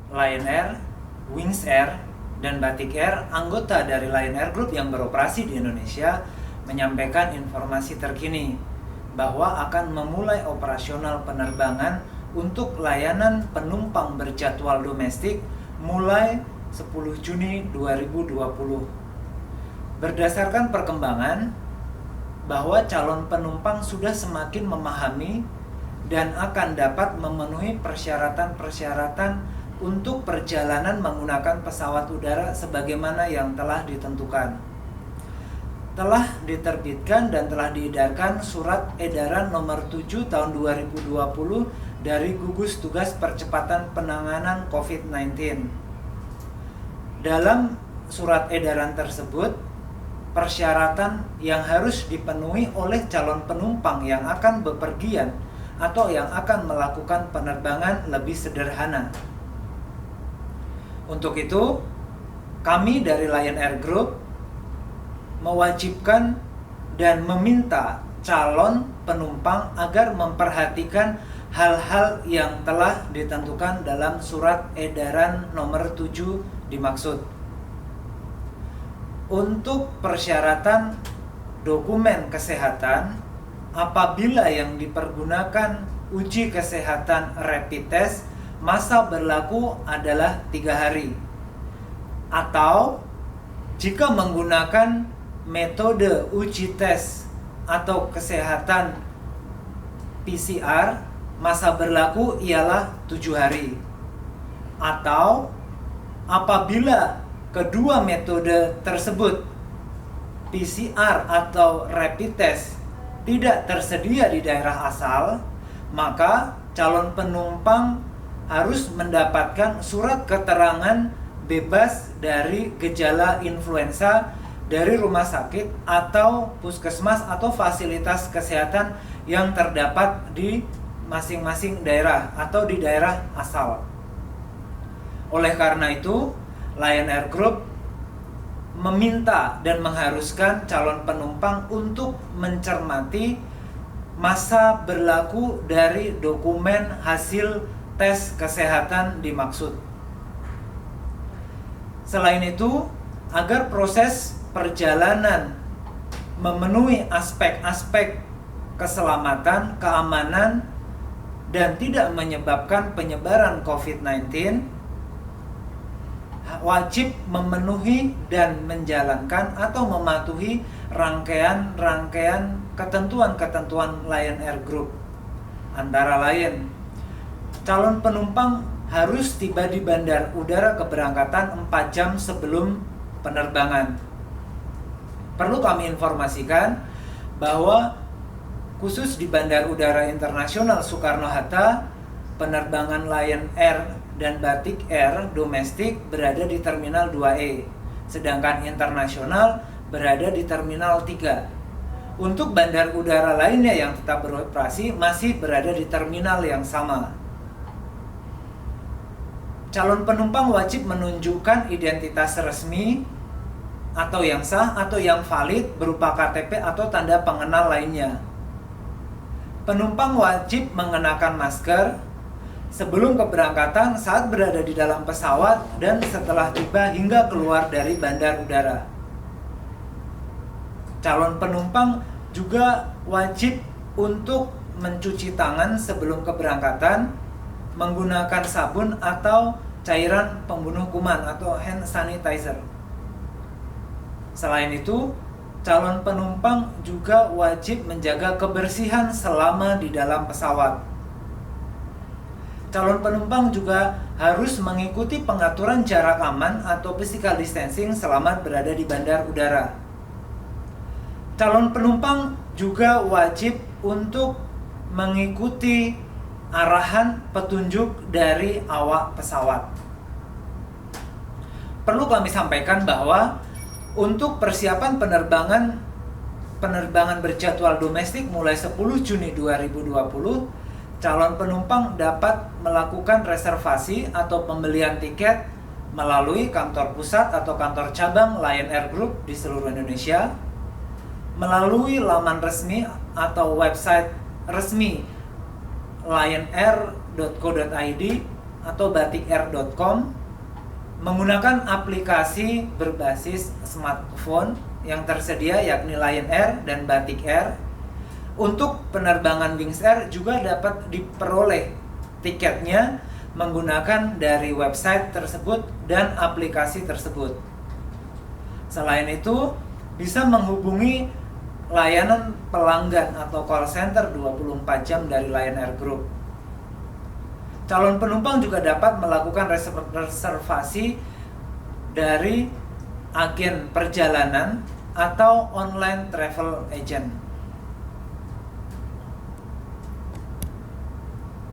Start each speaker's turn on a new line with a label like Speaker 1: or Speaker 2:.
Speaker 1: Lion Air, Wings Air, dan Batik Air, anggota dari Lion Air Group yang beroperasi di Indonesia, menyampaikan informasi terkini bahwa akan memulai operasional penerbangan untuk layanan penumpang berjadwal domestik mulai 10 Juni 2020. Berdasarkan perkembangan, bahwa calon penumpang sudah semakin memahami dan akan dapat memenuhi persyaratan-persyaratan untuk perjalanan menggunakan pesawat udara sebagaimana yang telah ditentukan. Telah diterbitkan dan telah diedarkan Surat Edaran Nomor 7 Tahun 2020 dari Gugus Tugas Percepatan Penanganan COVID-19. Dalam surat edaran tersebut, persyaratan yang harus dipenuhi oleh calon penumpang yang akan bepergian atau yang akan melakukan penerbangan lebih sederhana. Untuk itu, kami dari Lion Air Group mewajibkan dan meminta calon penumpang agar memperhatikan hal-hal yang telah ditentukan dalam surat edaran nomor 7 dimaksud. Untuk persyaratan dokumen kesehatan, apabila yang dipergunakan uji kesehatan rapid test, masa berlaku adalah 3 hari. Atau jika menggunakan metode uji tes atau kesehatan PCR, masa berlaku ialah 7 hari. Atau apabila kedua metode tersebut, PCR atau rapid test, tidak tersedia di daerah asal, maka calon penumpang harus mendapatkan surat keterangan bebas dari gejala influenza dari rumah sakit atau puskesmas atau fasilitas kesehatan yang terdapat di masing-masing daerah atau di daerah asal. Oleh karena itu, Lion Air Group meminta dan mengharuskan calon penumpang untuk mencermati masa berlaku dari dokumen hasil tes kesehatan dimaksud. Selain itu, agar proses perjalanan memenuhi aspek-aspek keselamatan, keamanan, dan tidak menyebabkan penyebaran COVID-19, wajib memenuhi dan menjalankan atau mematuhi rangkaian ketentuan-ketentuan Lion Air Group. Antara lain, calon penumpang harus tiba di bandar udara keberangkatan 4 jam sebelum penerbangan. Perlu kami informasikan bahwa khusus di Bandar Udara Internasional Soekarno-Hatta, penerbangan Lion Air dan Batik Air domestik berada di Terminal 2E, sedangkan internasional berada di Terminal 3. Untuk bandar udara lainnya yang tetap beroperasi masih berada di terminal yang sama. Calon penumpang wajib menunjukkan identitas resmi atau yang sah atau yang valid berupa KTP atau tanda pengenal lainnya. Penumpang wajib mengenakan masker sebelum keberangkatan, saat berada di dalam pesawat, dan setelah tiba hingga keluar dari bandar udara. Calon penumpang juga wajib untuk mencuci tangan sebelum keberangkatan menggunakan sabun atau cairan pembunuh kuman atau hand sanitizer. Selain itu, calon penumpang juga wajib menjaga kebersihan selama di dalam pesawat. Calon penumpang juga harus mengikuti pengaturan jarak aman atau physical distancing selama berada di bandar udara. Calon penumpang juga wajib untuk mengikuti arahan petunjuk dari awak pesawat. Perlu kami sampaikan bahwa untuk persiapan penerbangan berjadwal domestik mulai 10 Juni 2020, calon penumpang dapat melakukan reservasi atau pembelian tiket melalui kantor pusat atau kantor cabang Lion Air Group di seluruh Indonesia, melalui laman resmi atau website resmi lionair.co.id, atau batiker.com menggunakan aplikasi berbasis smartphone yang tersedia yakni Lion Air dan Batik Air. Untuk penerbangan Wings Air juga dapat diperoleh tiketnya menggunakan dari website tersebut dan aplikasi tersebut. Selain itu, bisa menghubungi layanan pelanggan atau call center 24 jam dari Lion Air Group. Calon penumpang juga dapat melakukan reservasi dari agen perjalanan atau online travel agent.